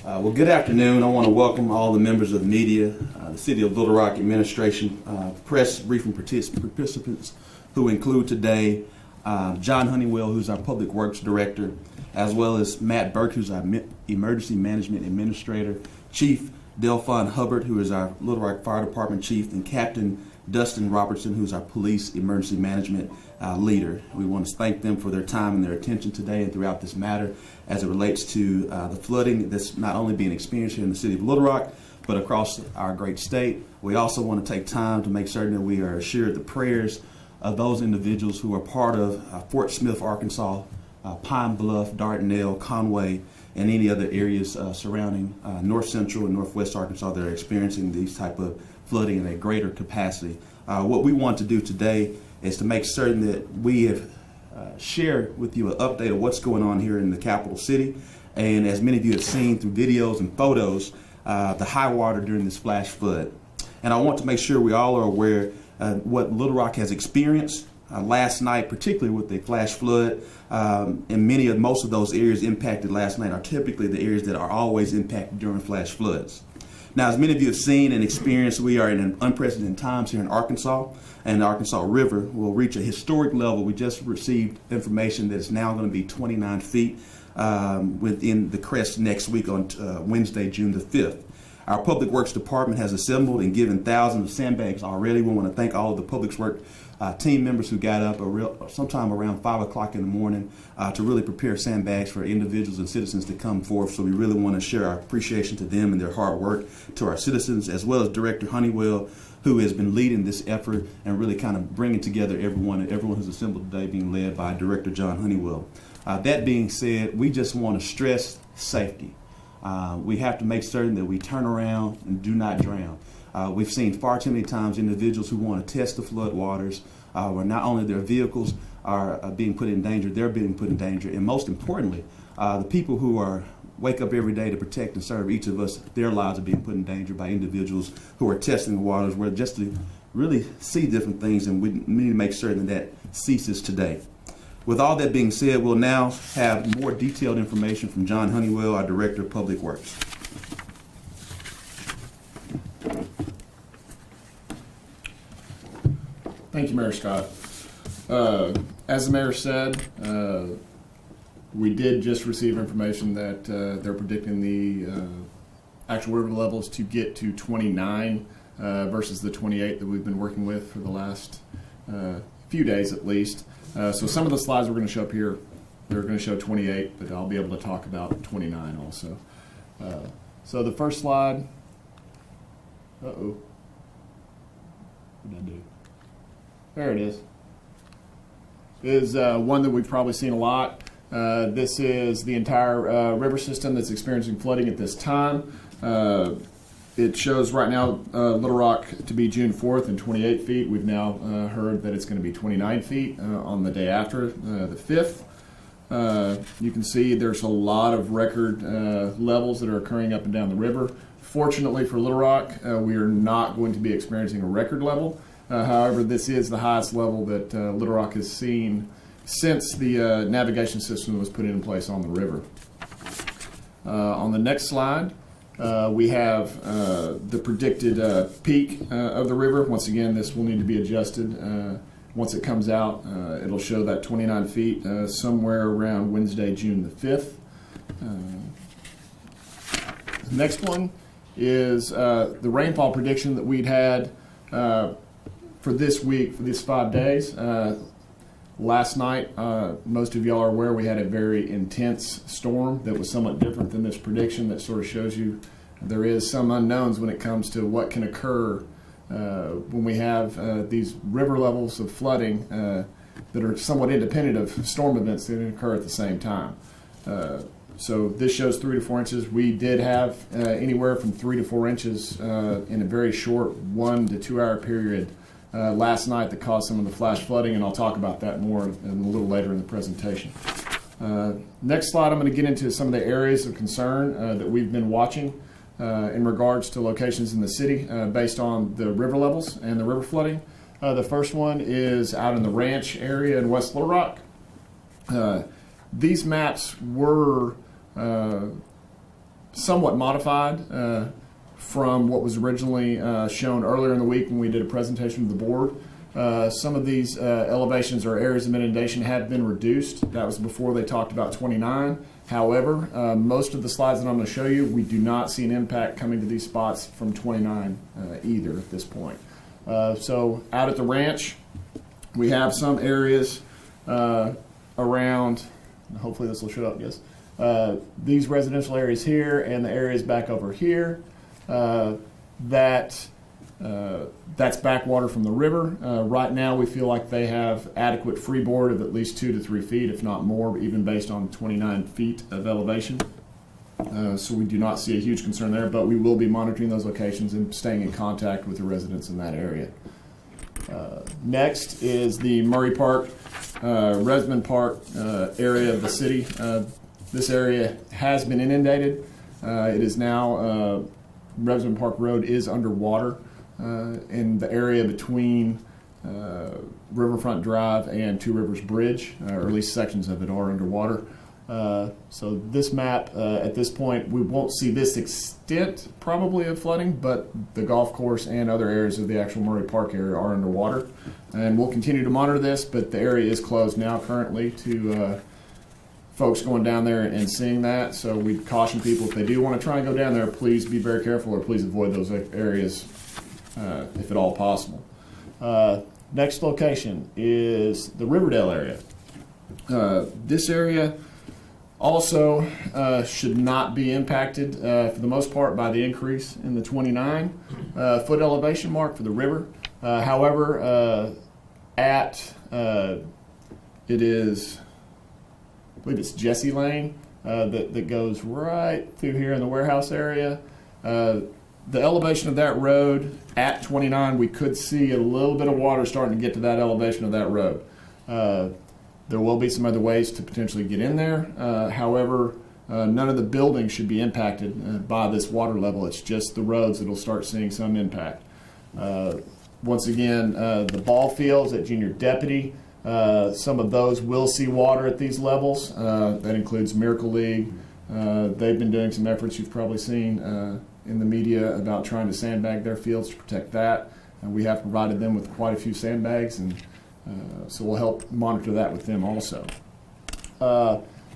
Well, good afternoon. I want to welcome all the members of the media, the City of Little Rock administration, press briefing participants who include today John Honeywell, who's our Public Works Director, as well as Matt Burke, who's our Emergency Management Administrator, Chief Delphon Hubbard, who is our Little Rock Fire Department Chief, and Captain Dustin Robertson, who's our Police Emergency Management Leader. We want to thank them for their time and their attention today and throughout this matter as it relates to the flooding that's not only being experienced here in the City of Little Rock, but across our great state. We also want to take time to make certain that we are assured the prayers of those individuals who are part of Fort Smith, Arkansas, Pine Bluff, Dardanelle, Conway, and any other areas surrounding North Central and Northwest Arkansas that are experiencing these type of flooding in a greater capacity. What we want to do today is to make certain that we have shared with you an update of what's going on here in the capital city. And as many of you have seen through videos and photos, the high water during this flash flood. And I want to make sure we all are aware what Little Rock has experienced last night, particularly with the flash flood. And most of those areas impacted last night are typically the areas that are always impacted during flash floods. Now, as many of you have seen and experienced, we are in unprecedented times here in Arkansas, and the Arkansas River will reach a historic level. We just received information that it's now going to be 29 feet within the crest next week on Wednesday, June the 5th. Our Public Works Department has assembled and given thousands of sandbags already. We want to thank all of the Public Works team members who got up sometime around 5 o'clock in the morning to really prepare sandbags for individuals and citizens to come forth. So we really want to share our appreciation to them and their hard work, to our citizens, as well as Director Honeywell, who has been leading this effort and really kind of bringing together everyone who's assembled today, being led by Director John Honeywell. That being said, we just want to stress safety. We have to make certain that we turn around and do not drown. We've seen far too many times individuals who want to test the flood waters where not only their vehicles are being put in danger, they're being put in danger. And most importantly, the people who wake up every day to protect and serve each of us, their lives are being put in danger by individuals who are testing the waters where just to really see different things, and we need to make certain that ceases today. With all that being said, we'll now have more detailed information from John Honeywell, our Director of Public Works. Thank you, Mayor Scott. As the mayor said, we did just receive information that they're predicting the actual river levels to get to 29 versus the 28 that we've been working with for the last few days at least. So some of the slides we're going to show up here, they're going to show 28, but I'll be able to talk about 29 also. So the first slide, what did I do? There it is one that we've probably seen a lot. This is the entire river system that's experiencing flooding at this time. It shows right now Little Rock to be June 4th and 28 feet. We've now heard that it's going to be 29 feet on the day after, the 5th. You can see there's a lot of record levels that are occurring up and down the river. Fortunately for Little Rock, we are not going to be experiencing a record level. However, this is the highest level that Little Rock has seen since the navigation system was put in place on the river. On the next slide, we have the predicted peak of the river. Once again, this will need to be adjusted. Once it comes out, it'll show that 29 feet somewhere around Wednesday, June the 5th. Next one is the rainfall prediction that we'd had for this week, for these 5 days. Last night, most of y'all are aware we had a very intense storm that was somewhat different than this prediction. That sort of shows you there is some unknowns when it comes to what can occur when we have these river levels of flooding that are somewhat independent of storm events that occur at the same time. So this shows 3 to 4 inches. We did have anywhere from 3 to 4 inches in a very short 1 to 2 hour period last night that caused some of the flash flooding, and I'll talk about that more a little later in the presentation. Next slide, I'm going to get into some of the areas of concern that we've been watching. in regards to locations in the city based on the river levels and the river flooding. The first one is out in the ranch area in West Little Rock. These maps were somewhat modified from what was originally shown earlier in the week when we did a presentation to the board. Some of these elevations or areas of inundation have been reduced. That was before they talked about 29. However, most of the slides that I'm going to show you, we do not see an impact coming to these spots from 29 either at this point. So out at the ranch, we have some areas around, hopefully this will show up, yes. These residential areas here and the areas back over here, that's backwater from the river. Right now we feel like they have adequate freeboard of at least 2 to 3 feet, if not more, even based on 29 feet of elevation. So we do not see a huge concern there, but we will be monitoring those locations and staying in contact with the residents in that area. Next is the Murray Park, Resmond Park area of the city. This area has been inundated. It is now, Resmond Park Road is underwater in the area between Riverfront Drive and Two Rivers Bridge, or at least sections of it are underwater. So this map, at this point, we won't see this extent probably of flooding, but the golf course and other areas of the actual Murray Park area are underwater. And we'll continue to monitor this, but the area is closed now currently to folks going down there and seeing that. So we caution people, if they do want to try and go down there, please be very careful or please avoid those areas if at all possible. Next location is the Riverdale area. This area also should not be impacted for the most part by the increase in the 29 foot elevation mark for the river. However, it is, I believe it's Jesse Lane that goes right through here in the warehouse area. The elevation of that road at 29, we could see a little bit of water starting to get to that elevation of that road. There will be some other ways to potentially get in there. However, none of the buildings should be impacted by this water level. It's just the roads that will start seeing some impact. Once again, the ball fields at Junior Deputy, some of those will see water at these levels. That includes Miracle League. They've been doing some efforts you've probably seen in the media about trying to sandbag their fields to protect that. And we have provided them with quite a few sandbags, and so we'll help monitor that with them also.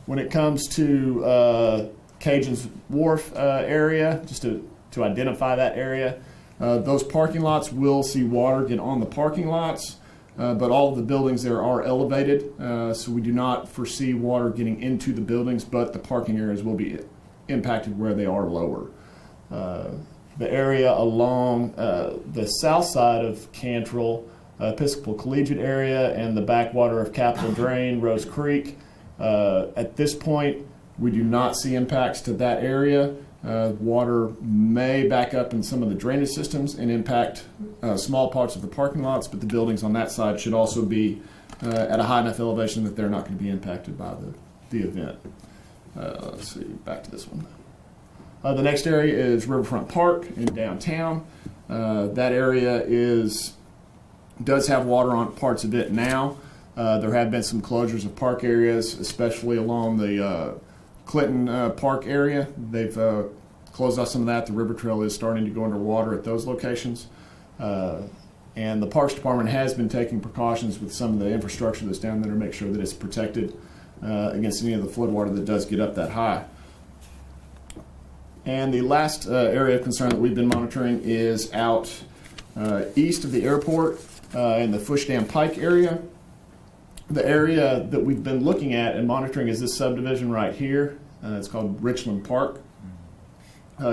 When it comes to Cajun's Wharf area, just to identify that area, those parking lots will see water get on the parking lots, but all of the buildings there are elevated, so we do not foresee water getting into the buildings, but the parking areas will be impacted where they are lower. The area along the south side of Cantrell, Episcopal Collegiate area, and the backwater of Capitol Drain, Rose Creek. At this point, we do not see impacts to that area. Water may back up in some of the drainage systems and impact small parts of the parking lots, but the buildings on that side should also be at a high enough elevation that they're not going to be impacted by the event. Let's see, back to this one. The next area is Riverfront Park in downtown. That area does have water on parts of it now. There have been some closures of park areas, especially along the Clinton Park area. They've closed off some of that. The river trail is starting to go underwater at those locations. And the Parks Department has been taking precautions with some of the infrastructure that's down there to make sure that it's protected against any of the floodwater that does get up that high. And the last area of concern that we've been monitoring is out east of the airport in the Fush Dam Pike area. The area that we've been looking at and monitoring is this subdivision right here. It's called Richland Park.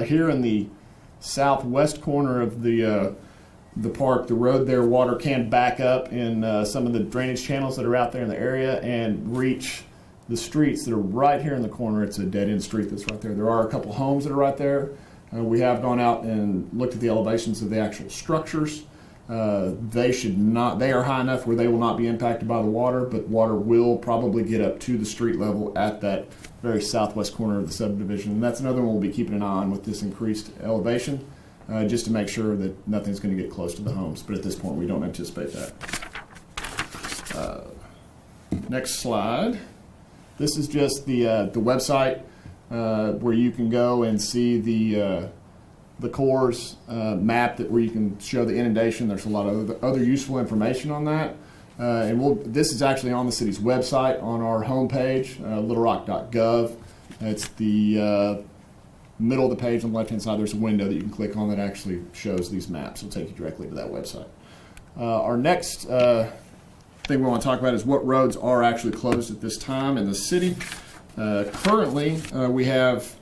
Here in the southwest corner of the park, the road there, water can back up in some of the drainage channels that are out there in the area and reach the streets that are right here in the corner. It's a dead-end street that's right there. There are a couple homes that are right there. We have gone out and looked at the elevations of the actual structures. They are high enough where they will not be impacted by the water, but water will probably get up to the street level at that very southwest corner of the subdivision. And that's another one we'll be keeping an eye on with this increased elevation, just to make sure that nothing's going to get close to the homes. But at this point, we don't anticipate that. Next slide. This is just the website where you can go and see the Corps' map where you can show the inundation. There's a lot of other useful information on that. This is actually on the city's website on our homepage, littlerock.gov. It's the middle of the page on the left-hand side. There's a window that you can click on that actually shows these maps. It'll take you directly to that website. Our next thing we want to talk about is what roads are actually closed at this time in the city. Currently, we have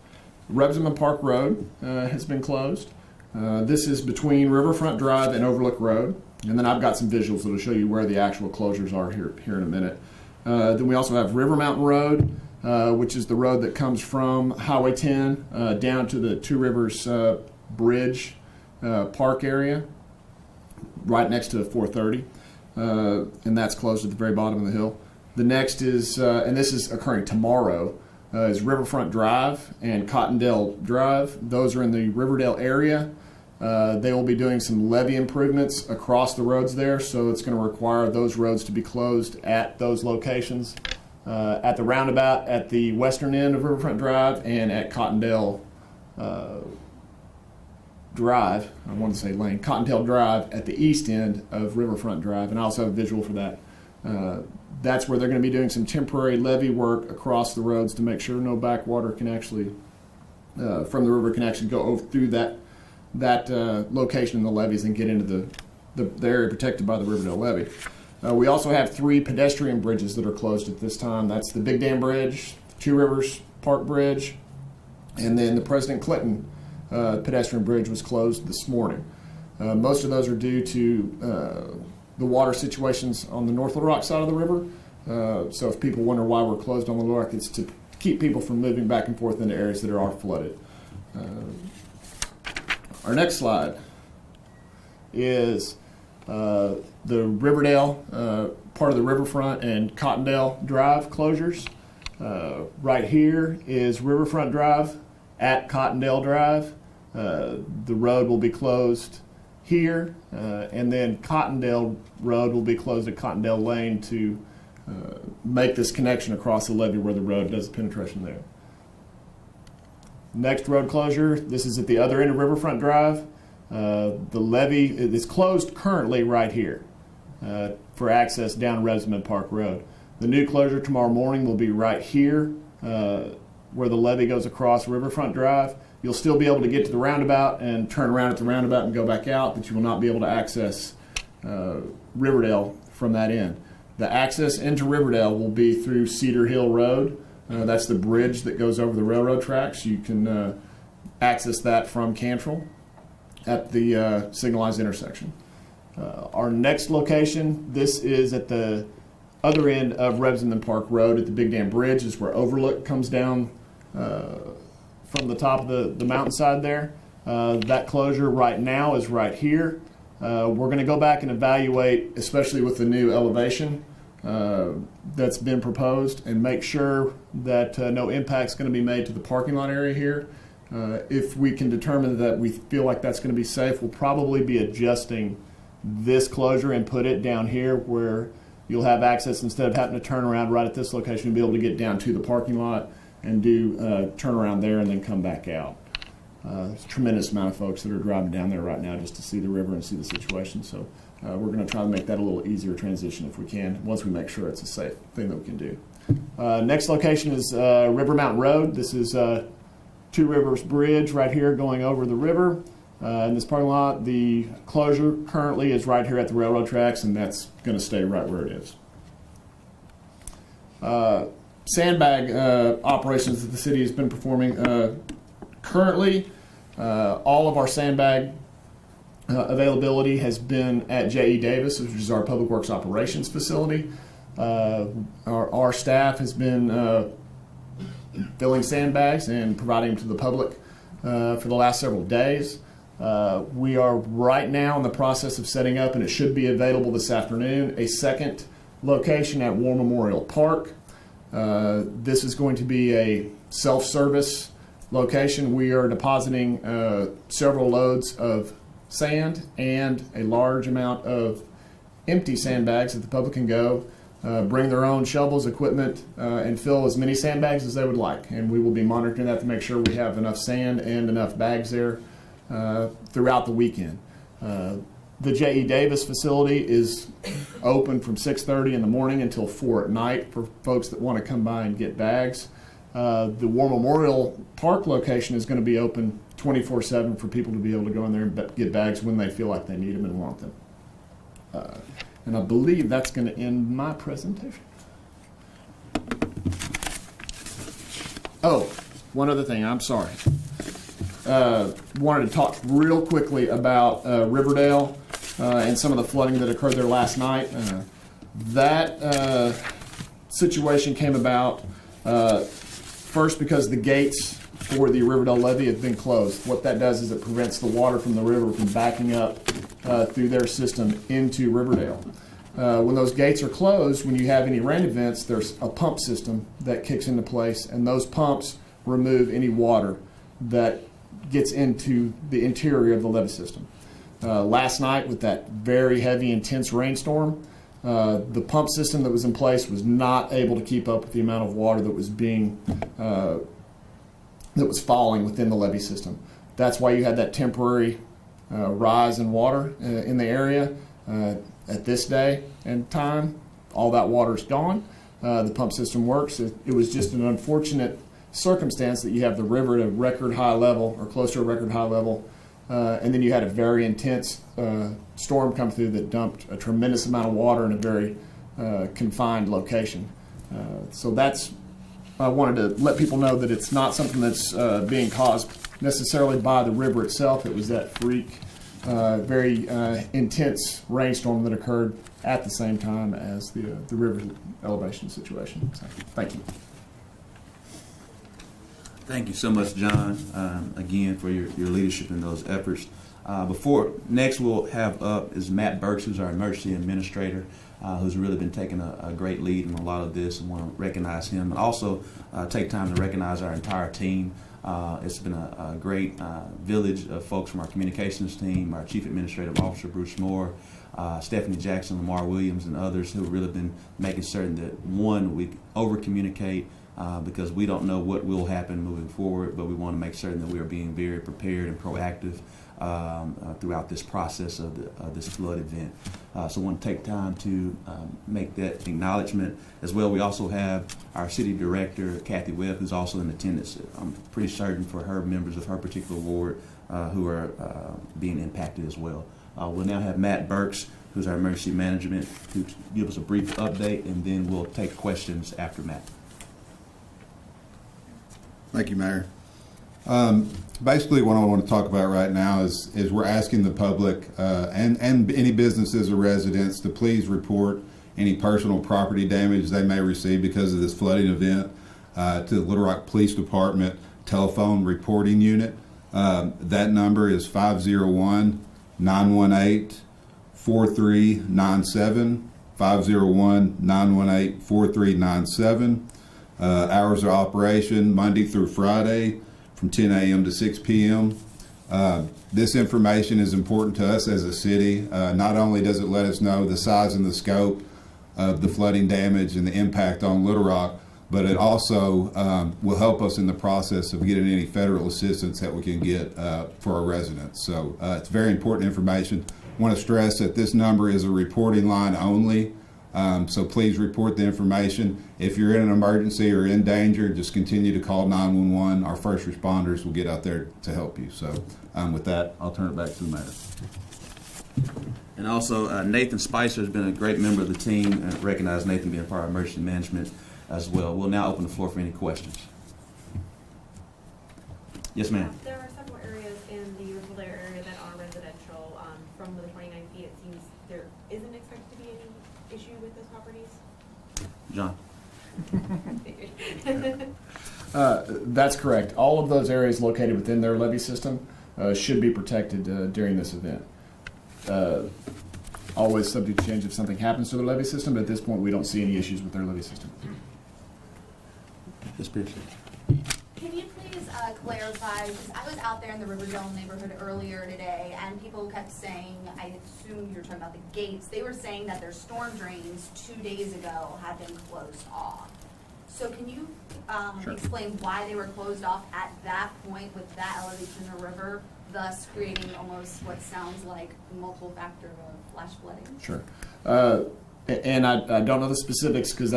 Rebsamen Park Road has been closed. This is between Riverfront Drive and Overlook Road. And then I've got some visuals that will show you where the actual closures are here in a minute. Then we also have River Mountain Road, which is the road that comes from Highway 10 down to the Two Rivers Bridge Park area, right next to 430. And that's closed at the very bottom of the hill. The next is, and this is occurring tomorrow, is Riverfront Drive and Cottondale Drive. Those are in the Riverdale area. They will be doing some levee improvements across the roads there, so it's going to require those roads to be closed at those locations. At the roundabout at the western end of Riverfront Drive and at Cottondale Drive, I want to say lane, Cottondale Drive at the east end of Riverfront Drive, and I also have a visual for that. That's where they're going to be doing some temporary levee work across the roads to make sure no backwater can actually, from the river, can actually go over through that location in the levees and get into the area protected by the Riverdale levee. We also have 3 pedestrian bridges that are closed at this time. That's the Big Dam Bridge, Two Rivers Park Bridge, and then the President Clinton pedestrian bridge was closed this morning. Most of those are due to the water situations on the North Little Rock side of the river. So if people wonder why we're closed on Little Rock, it's to keep people from moving back and forth into areas that are flooded. Our next slide is the Riverdale, part of the Riverfront and Cottondale Drive closures. Right here is Riverfront Drive at Cottondale Drive. The road will be closed here, and then Cottondale Road will be closed at Cottondale Lane to make this connection across the levee where the road does the penetration there. Next road closure, this is at the other end of Riverfront Drive. The levee is closed currently right here for access down Rebsamen Park Road. The new closure tomorrow morning will be right here where the levee goes across Riverfront Drive. You'll still be able to get to the roundabout and turn around at the roundabout and go back out, but you will not be able to access Riverdale from that end. The access into Riverdale will be through Cedar Hill Road. That's the bridge that goes over the railroad tracks. You can access that from Cantrell at the signalized intersection. Our next location, this is at the other end of Rebsamen Park Road at the Big Dam Bridge, is where Overlook comes down from the top of the mountainside there. That closure right now is right here. We're going to go back and evaluate, especially with the new elevation that's been proposed, and make sure that no impact's going to be made to the parking lot area here. If we can determine that we feel like that's going to be safe, we'll probably be adjusting this closure and put it down here where you'll have access, instead of having to turn around right at this location, you'll be able to get down to the parking lot and do turn around there and then come back out. There's a tremendous amount of folks that are driving down there right now just to see the river and see the situation. So we're going to try to make that a little easier transition if we can, once we make sure it's a safe thing that we can do. Next location is River Mountain Road. This is Two Rivers Bridge right here going over the river. In this parking lot, the closure currently is right here at the railroad tracks, and that's going to stay right where it is. Sandbag operations that the city has been performing. Currently, all of our sandbag availability has been at J.E. Davis, which is our Public Works Operations facility. Our staff has been filling sandbags and providing them to the public for the last several days. We are right now in the process of setting up, and it should be available this afternoon, a second location at War Memorial Park. This is going to be a self-service location. We are depositing several loads of sand and a large amount of empty sandbags that the public can go, bring their own shovels, equipment, and fill as many sandbags as they would like. And we will be monitoring that to make sure we have enough sand and enough bags there throughout the weekend. The J.E. Davis facility is open from 6:30 in the morning until 4 at night for folks that want to come by and get bags. The War Memorial Park location is going to be open 24/7 for people to be able to go in there and get bags when they feel like they need them and want them. And I believe that's going to end my presentation. Oh, one other thing, I'm sorry. Wanted to talk real quickly about Riverdale and some of the flooding that occurred there last night. That situation came about first because the gates for the Riverdale levee have been closed. What that does is it prevents the water from the river from backing up through their system into Riverdale. When those gates are closed, when you have any rain events, there's a pump system that kicks into place, and those pumps remove any water that gets into the interior of the levee system. Last night, with that very heavy, intense rainstorm, the pump system that was in place was not able to keep up with the amount of water that was falling within the levee system. That's why you had that temporary rise in water in the area. At this day and time, all that water is gone. The pump system works. It was just an unfortunate circumstance that you have the river at a record high level or close to a record high level, and then you had a very intense storm come through that dumped a tremendous amount of water in a very confined location. So I wanted to let people know that it's not something that's being caused necessarily by the river itself. It was that freak, very intense rainstorm that occurred at the same time as the river elevation situation. So, thank you. Thank you so much, John, again, for your leadership in those efforts. Next we'll have up is Matt Burks, who's our emergency administrator, who's really been taking a great lead in a lot of this, and want to recognize him. And also take time to recognize our entire team. It's been a great village of folks from our communications team, our Chief Administrative Officer, Bruce Moore, Stephanie Jackson, Lamar Williams, and others who have really been making certain that, one, we over-communicate, because we don't know what will happen moving forward, but we want to make certain that we are being very prepared and proactive throughout this process of this flood event. So I want to take time to make that acknowledgement as well. We also have our city director, Kathy Webb, who's also in attendance. I'm pretty certain for her members of her particular ward who are being impacted as well. We'll now have Matt Burks, who's our emergency management, to give us a brief update, and then we'll take questions after Matt. Thank you, Mayor. Basically, what I want to talk about right now is we're asking the public and any businesses or residents to please report any personal property damage they may receive because of this flooding event to the Little Rock Police Department telephone reporting unit. That number is 501-918-4397, 501-918-4397. Hours of operation Monday through Friday from 10 a.m. to 6 p.m. This information is important to us as a city. Not only does it let us know the size and the scope of the flooding damage and the impact on Little Rock, but it also will help us in the process of getting any federal assistance that we can get for our residents. So it's very important information. I want to stress that this number is a reporting line only. So please report the information. If you're in an emergency or in danger, just continue to call 911. Our first responders will get out there to help you. So with that, I'll turn it back to the mayor. And also, Nathan Spicer has been a great member of the team, and recognize Nathan being part of emergency management as well. We'll now open the floor for any questions. Yes, ma'am. There are several areas in the Riverdale area that are residential. From the 29 feet, it seems there isn't expected to be any issue with those properties. John. That's correct. All of those areas located within their levee system should be protected during this event. Always subject to change if something happens to the levee system, but at this point we don't see any issues with their levee system. Ms. Pierce. Can you please clarify, because I was out there in the Riverdale neighborhood earlier today, and people kept saying, I assume you're talking about the gates, they were saying that their storm drains 2 days ago had been closed off. So can you Sure. explain why they were closed off at that point with that elevation in the river, thus creating almost what sounds like multiple factor of flash flooding? Sure. And I don't know the specifics because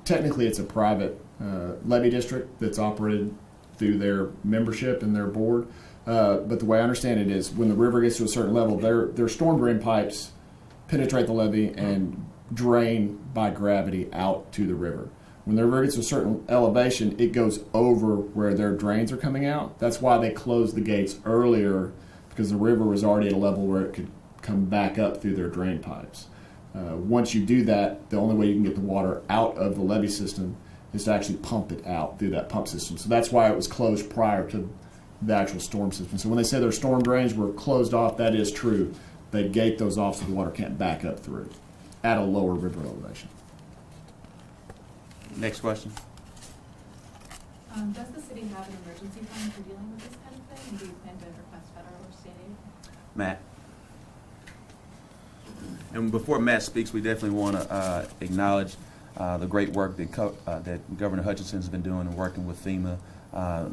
technically it's a private levee district that's operated through their membership and their board. But the way I understand it is when the river gets to a certain level, their storm drain pipes penetrate the levee and drain by gravity out to the river. When the river gets to a certain elevation, it goes over where their drains are coming out. That's why they closed the gates earlier, because the river was already at a level where it could come back up through their drain pipes. Once you do that, the only way you can get the water out of the levee system is to actually pump it out through that pump system. So that's why it was closed prior to the actual storm system. So when they say their storm drains were closed off, that is true. They gate those off so the water can't back up through at a lower river elevation. Next question. Does the city have an emergency fund for dealing with this kind of thing? Do you plan to request federal or state aid? Matt. And before Matt speaks, we definitely want to acknowledge the great work that Governor Hutchinson has been doing and working with FEMA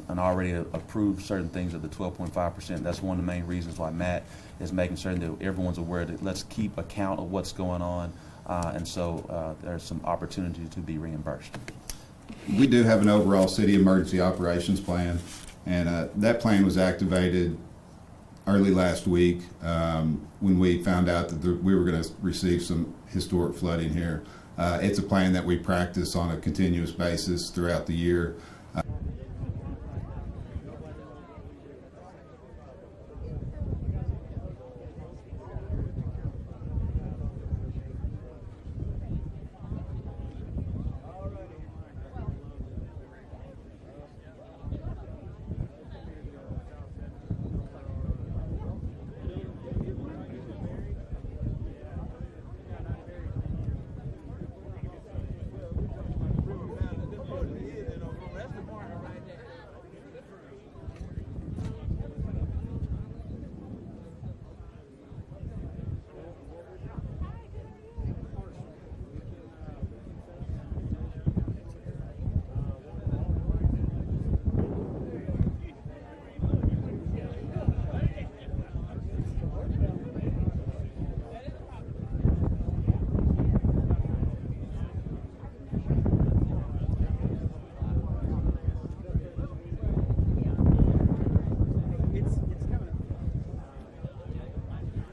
and already approved certain things of the 12.5%. That's one of the main reasons why Matt is making certain that everyone's aware that let's keep account of what's going on. And so there's some opportunity to be reimbursed. We do have an overall city emergency operations plan, and that plan was activated early last week when we found out that we were going to receive some historic flooding here. It's a plan that we practice on a continuous basis throughout the year.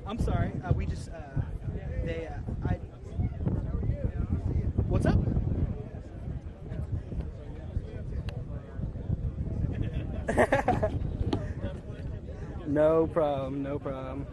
I'm sorry. What's up? No problem. No problem.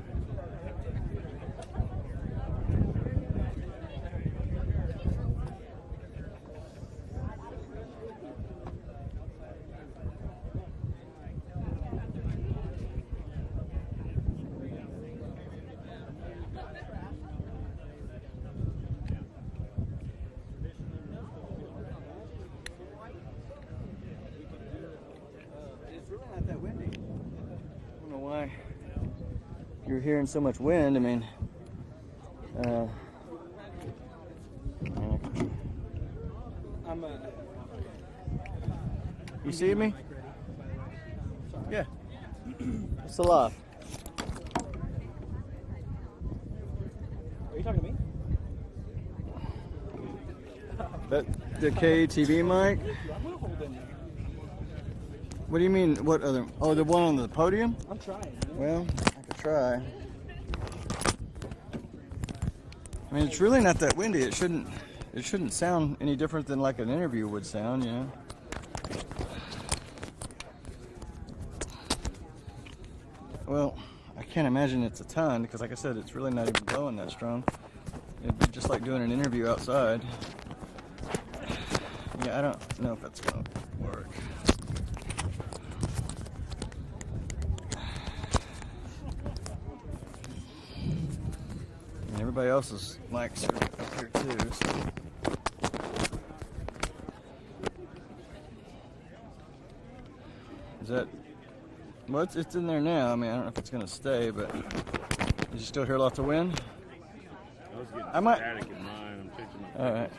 It's really not that windy. I don't know why you're hearing so much wind. I mean, you see me? Yeah. It's a lot. Are you talking to me? The KTV mic? What do you mean? What other? Oh, the one on the podium? I'm trying. Well, I could try. I mean, it's really not that windy. It shouldn't sound any different than like an interview would sound, you know. Well, I can't imagine it's a ton because, like I said, it's really not even blowing that strong. It'd be just like doing an interview outside. Yeah, I don't know if that's gonna work. And everybody else's mics are up here too. So. Is that? Well, it's in there now. I mean, I don't know if it's gonna stay, but did you still hear lots of wind? I was getting I might. static in mine. I'm fixing my All right.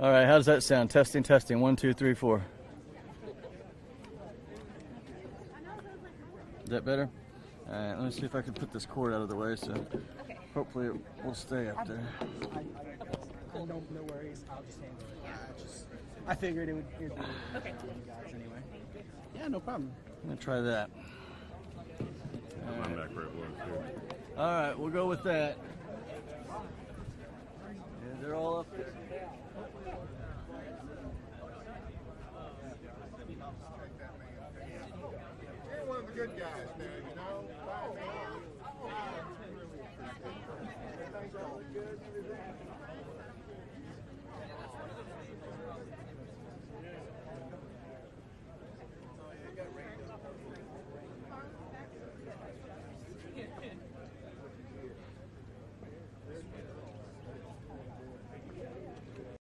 All right. How does that sound? Testing, testing. 1, 2, 3, 4. Is that better? All right. Let me see if I can put this cord out of the way. So hopefully it will stay up there. No worries. I'll just handle it. I figured it would be okay. You guys anyway. Yeah, no problem. I'm gonna try that. I'm back where it was, too. All right, we'll go with that. Yeah, they're all up there. You're one of the good guys now, you know. Bye, man.